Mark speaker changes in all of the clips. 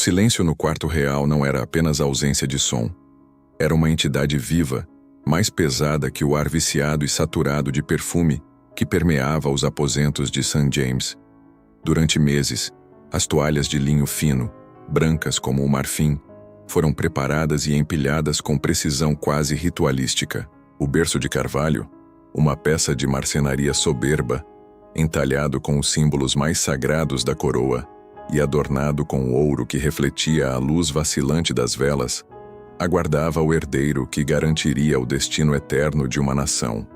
Speaker 1: silêncio no quarto real não era apenas ausência de som. Era uma entidade viva, mais pesada que o ar viciado e saturado de perfume que permeava os aposentos de St. James. Durante meses, as toalhas de linho fino, brancas como o marfim, foram preparadas e empilhadas com precisão quase ritualística. O berço de carvalho, uma peça de marcenaria soberba, entalhado com os símbolos mais sagrados da coroa e adornado com ouro que refletia a luz vacilante das velas, aguardava o herdeiro que garantiria o destino eterno de uma nação.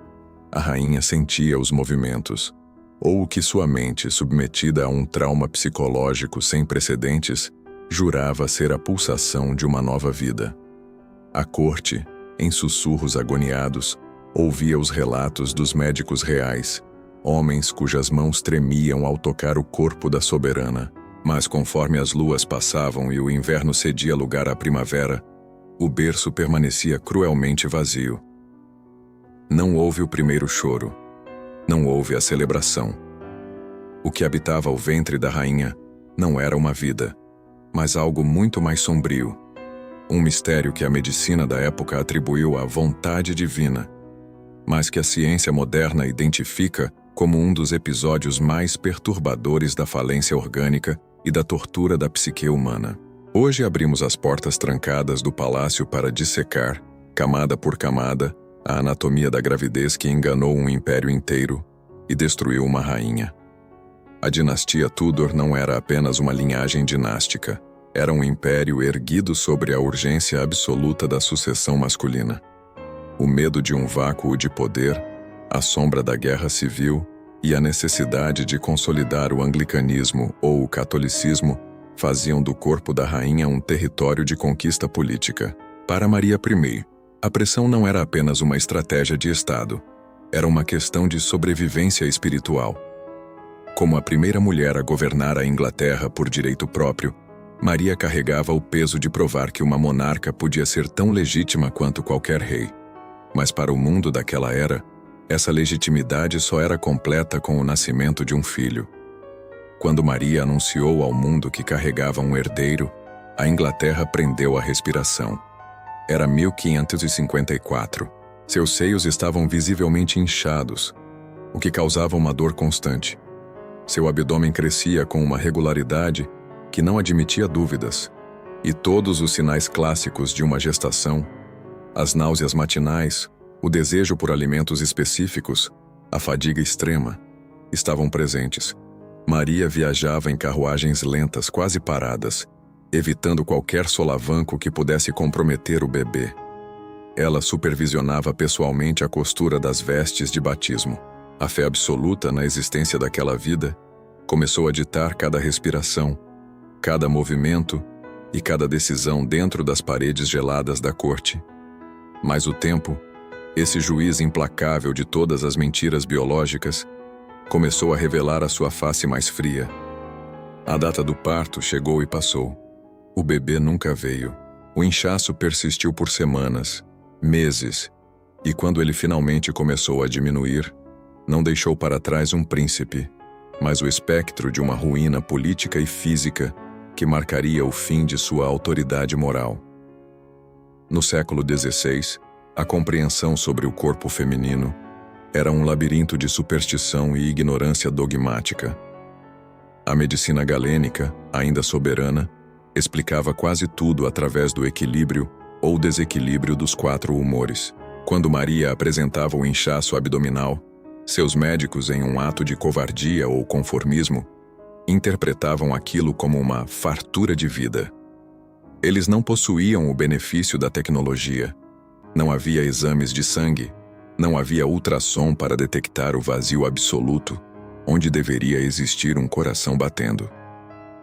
Speaker 1: A rainha sentia os movimentos, ou o que sua mente, submetida a um trauma psicológico sem precedentes, jurava ser a pulsação de uma nova vida. A corte, em sussurros agoniados, ouvia os relatos dos médicos reais, homens cujas mãos tremiam ao tocar o corpo da soberana. Mas conforme as luas passavam e o inverno cedia lugar à primavera, o berço permanecia cruelmente vazio. Não houve o primeiro choro. Não houve a celebração. O que habitava o ventre da rainha não era uma vida, mas algo muito mais sombrio. Um mistério que a medicina da época atribuiu à vontade divina, mas que a ciência moderna identifica como um dos episódios mais perturbadores da falência orgânica e da tortura da psique humana. Hoje abrimos as portas trancadas do palácio para dissecar, camada por camada, a anatomia da gravidez que enganou um império inteiro e destruiu uma rainha. A dinastia Tudor não era apenas uma linhagem dinástica, era um império erguido sobre a urgência absoluta da sucessão masculina. O medo de um vácuo de poder, a sombra da guerra civil e a necessidade de consolidar o anglicanismo ou o catolicismo faziam do corpo da rainha um território de conquista política. Para Maria I, a pressão não era apenas uma estratégia de Estado, era uma questão de sobrevivência espiritual. Como a primeira mulher a governar a Inglaterra por direito próprio, Maria carregava o peso de provar que uma monarca podia ser tão legítima quanto qualquer rei. Mas para o mundo daquela era, essa legitimidade só era completa com o nascimento de um filho. Quando Maria anunciou ao mundo que carregava um herdeiro, a Inglaterra prendeu a respiração. Era 1554. Seus seios estavam visivelmente inchados, o que causava uma dor constante. Seu abdômen crescia com uma regularidade que não admitia dúvidas, e todos os sinais clássicos de uma gestação, as náuseas matinais, o desejo por alimentos específicos, a fadiga extrema, estavam presentes. Maria viajava em carruagens lentas, quase paradas, evitando qualquer solavanco que pudesse comprometer o bebê. Ela supervisionava pessoalmente a costura das vestes de batismo. A fé absoluta na existência daquela vida começou a ditar cada respiração, cada movimento e cada decisão dentro das paredes geladas da corte. Mas o tempo, esse juiz implacável de todas as mentiras biológicas, começou a revelar a sua face mais fria. A data do parto chegou e passou. O bebê nunca veio. O inchaço persistiu por semanas, meses, e quando ele finalmente começou a diminuir, não deixou para trás um príncipe, mas o espectro de uma ruína política e física que marcaria o fim de sua autoridade moral. No século XVI, a compreensão sobre o corpo feminino era um labirinto de superstição e ignorância dogmática. A medicina galênica, ainda soberana, explicava quase tudo através do equilíbrio ou desequilíbrio dos 4 humores. Quando Maria apresentava o inchaço abdominal, seus médicos, em um ato de covardia ou conformismo, interpretavam aquilo como uma fartura de vida. Eles não possuíam o benefício da tecnologia. Não havia exames de sangue, não havia ultrassom para detectar o vazio absoluto, onde deveria existir um coração batendo.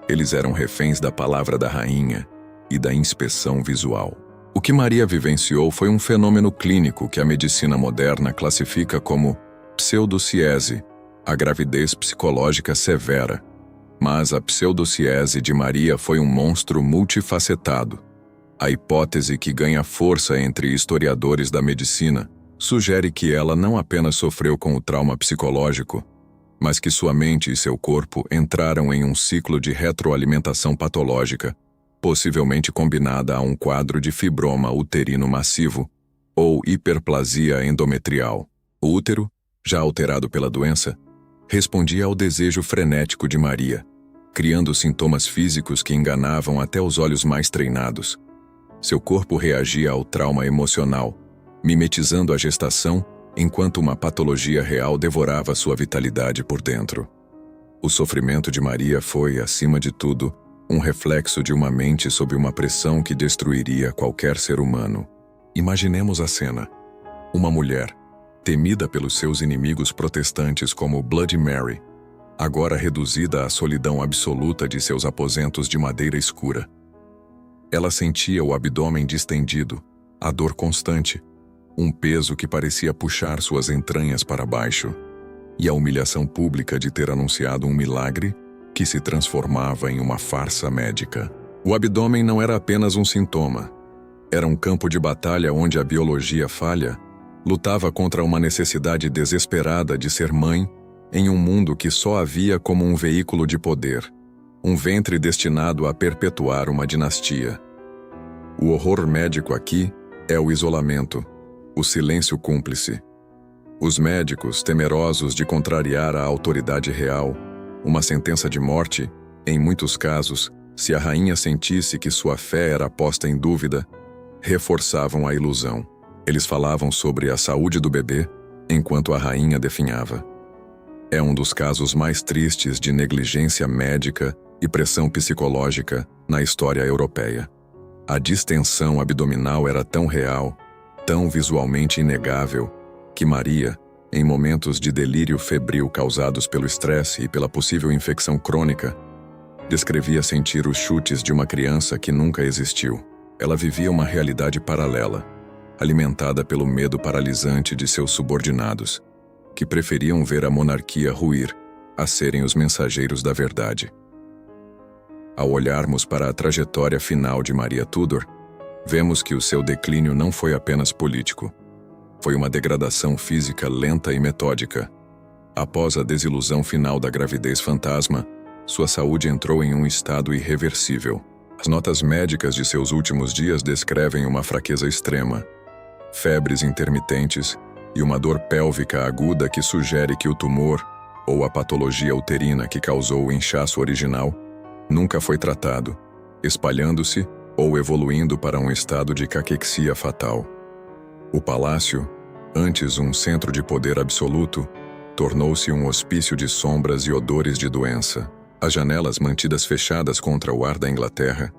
Speaker 1: Eles eram reféns da palavra da rainha e da inspeção visual. O que Maria vivenciou foi um fenômeno clínico que a medicina moderna classifica como pseudociese, a gravidez psicológica severa. Mas a pseudociese de Maria foi um monstro multifacetado. A hipótese que ganha força entre historiadores da medicina sugere que ela não apenas sofreu com o trauma psicológico, mas que sua mente e seu corpo entraram em um ciclo de retroalimentação patológica, possivelmente combinada a um quadro de fibroma uterino massivo ou hiperplasia endometrial. O útero, já alterado pela doença, respondia ao desejo frenético de Maria, criando sintomas físicos que enganavam até os olhos mais treinados. Seu corpo reagia ao trauma emocional, mimetizando a gestação, enquanto uma patologia real devorava sua vitalidade por dentro. O sofrimento de Maria foi, acima de tudo, um reflexo de uma mente sob uma pressão que destruiria qualquer ser humano. Imaginemos a cena. Uma mulher, temida pelos seus inimigos protestantes como Bloody Mary, agora reduzida à solidão absoluta de seus aposentos de madeira escura. Ela sentia o abdômen distendido, a dor constante, um peso que parecia puxar suas entranhas para baixo, e a humilhação pública de ter anunciado um milagre que se transformava em uma farsa médica. O abdômen não era apenas um sintoma. Era um campo de batalha onde a biologia falha lutava contra uma necessidade desesperada de ser mãe em um mundo que só a via como um veículo de poder, um ventre destinado a perpetuar uma dinastia. O horror médico aqui é o isolamento, o silêncio cúmplice. Os médicos, temerosos de contrariar a autoridade real, uma sentença de morte, em muitos casos, se a rainha sentisse que sua fé era posta em dúvida, reforçavam a ilusão. Eles falavam sobre a saúde do bebê, enquanto a rainha definhava. É um dos casos mais tristes de negligência médica e pressão psicológica na história europeia. A distensão abdominal era tão real, tão visualmente inegável, que Maria, em momentos de delírio febril causados pelo estresse e pela possível infecção crônica, descrevia sentir os chutes de uma criança que nunca existiu. Ela vivia uma realidade paralela, alimentada pelo medo paralisante de seus subordinados, que preferiam ver a monarquia ruir a serem os mensageiros da verdade. Ao olharmos para a trajetória final de Maria Tudor, vemos que o seu declínio não foi apenas político. Foi uma degradação física lenta e metódica. Após a desilusão final da gravidez fantasma, sua saúde entrou em um estado irreversível. As notas médicas de seus últimos dias descrevem uma fraqueza extrema, febres intermitentes e uma dor pélvica aguda que sugere que o tumor, ou a patologia uterina que causou o inchaço original, nunca foi tratado, espalhando-se ou evoluindo para um estado de caquexia fatal. O palácio, antes um centro de poder absoluto, tornou-se um hospício de sombras e odores de doença. As janelas mantidas fechadas contra o ar da Inglaterra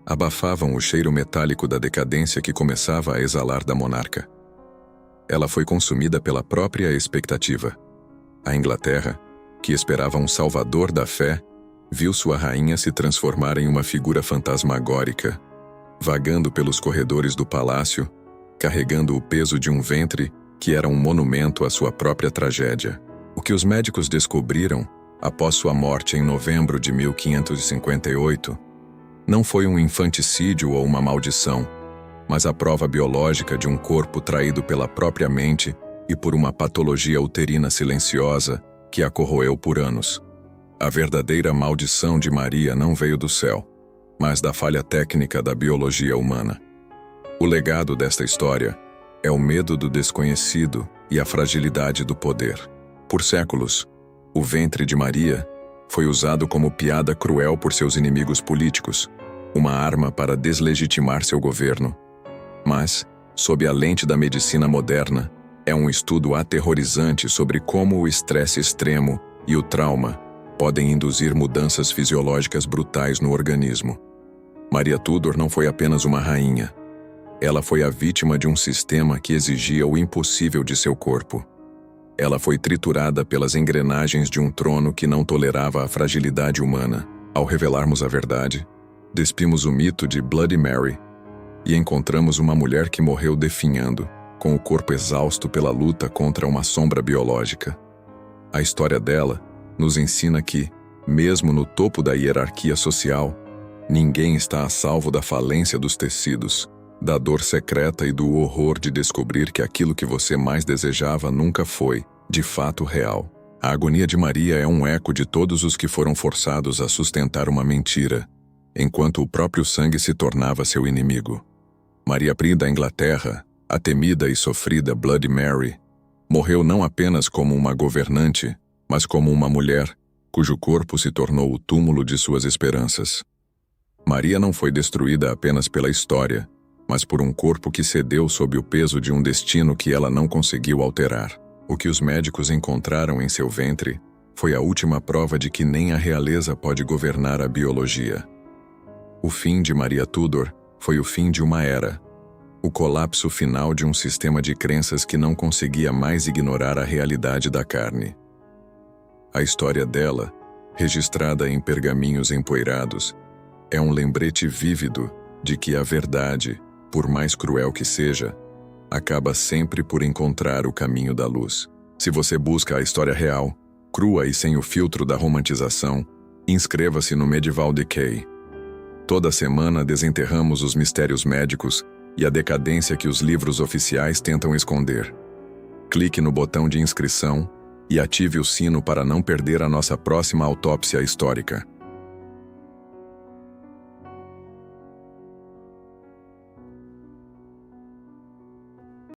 Speaker 1: abafavam o cheiro metálico da decadência que começava a exalar da monarca. Ela foi consumida pela própria expectativa. A Inglaterra, que esperava um salvador da fé, viu sua rainha se transformar em uma figura fantasmagórica, vagando pelos corredores do palácio, carregando o peso de um ventre que era um monumento à sua própria tragédia. O que os médicos descobriram, após sua morte em novembro de 1558, não foi um infanticídio ou uma maldição, mas a prova biológica de um corpo traído pela própria mente e por uma patologia uterina silenciosa que a corroeu por anos. A verdadeira maldição de Maria não veio do céu, mas da falha técnica da biologia humana. O legado desta história é o medo do desconhecido e a fragilidade do poder. Por séculos, o ventre de Maria foi usado como piada cruel por seus inimigos políticos, uma arma para deslegitimar seu governo. Mas, sob a lente da medicina moderna, é um estudo aterrorizante sobre como o estresse extremo e o trauma podem induzir mudanças fisiológicas brutais no organismo. Maria Tudor não foi apenas uma rainha. Ela foi a vítima de um sistema que exigia o impossível de seu corpo. Ela foi triturada pelas engrenagens de um trono que não tolerava a fragilidade humana. Ao revelarmos a verdade, despimos o mito de Bloody Mary e encontramos uma mulher que morreu definhando, com o corpo exausto pela luta contra uma sombra biológica. A história dela nos ensina que, mesmo no topo da hierarquia social, ninguém está a salvo da falência dos tecidos, da dor secreta e do horror de descobrir que aquilo que você mais desejava nunca foi, de fato, real. A agonia de Maria é um eco de todos os que foram forçados a sustentar uma mentira, enquanto o próprio sangue se tornava seu inimigo. Maria I da Inglaterra, a temida e sofrida Bloody Mary, morreu não apenas como uma governante, mas como uma mulher, cujo corpo se tornou o túmulo de suas esperanças. Maria não foi destruída apenas pela história, mas por um corpo que cedeu sob o peso de um destino que ela não conseguiu alterar. O que os médicos encontraram em seu ventre foi a última prova de que nem a realeza pode governar a biologia. O fim de Maria Tudor foi o fim de uma era, o colapso final de um sistema de crenças que não conseguia mais ignorar a realidade da carne. A história dela, registrada em pergaminhos empoeirados, é um lembrete vívido de que a verdade, por mais cruel que seja, acaba sempre por encontrar o caminho da luz. Se você busca a história real, crua e sem o filtro da romantização, inscreva-se no Medieval Decay. Toda semana desenterramos os mistérios médicos e a decadência que os livros oficiais tentam esconder. Clique no botão de inscrição e ative o sino para não perder a nossa próxima autópsia histórica.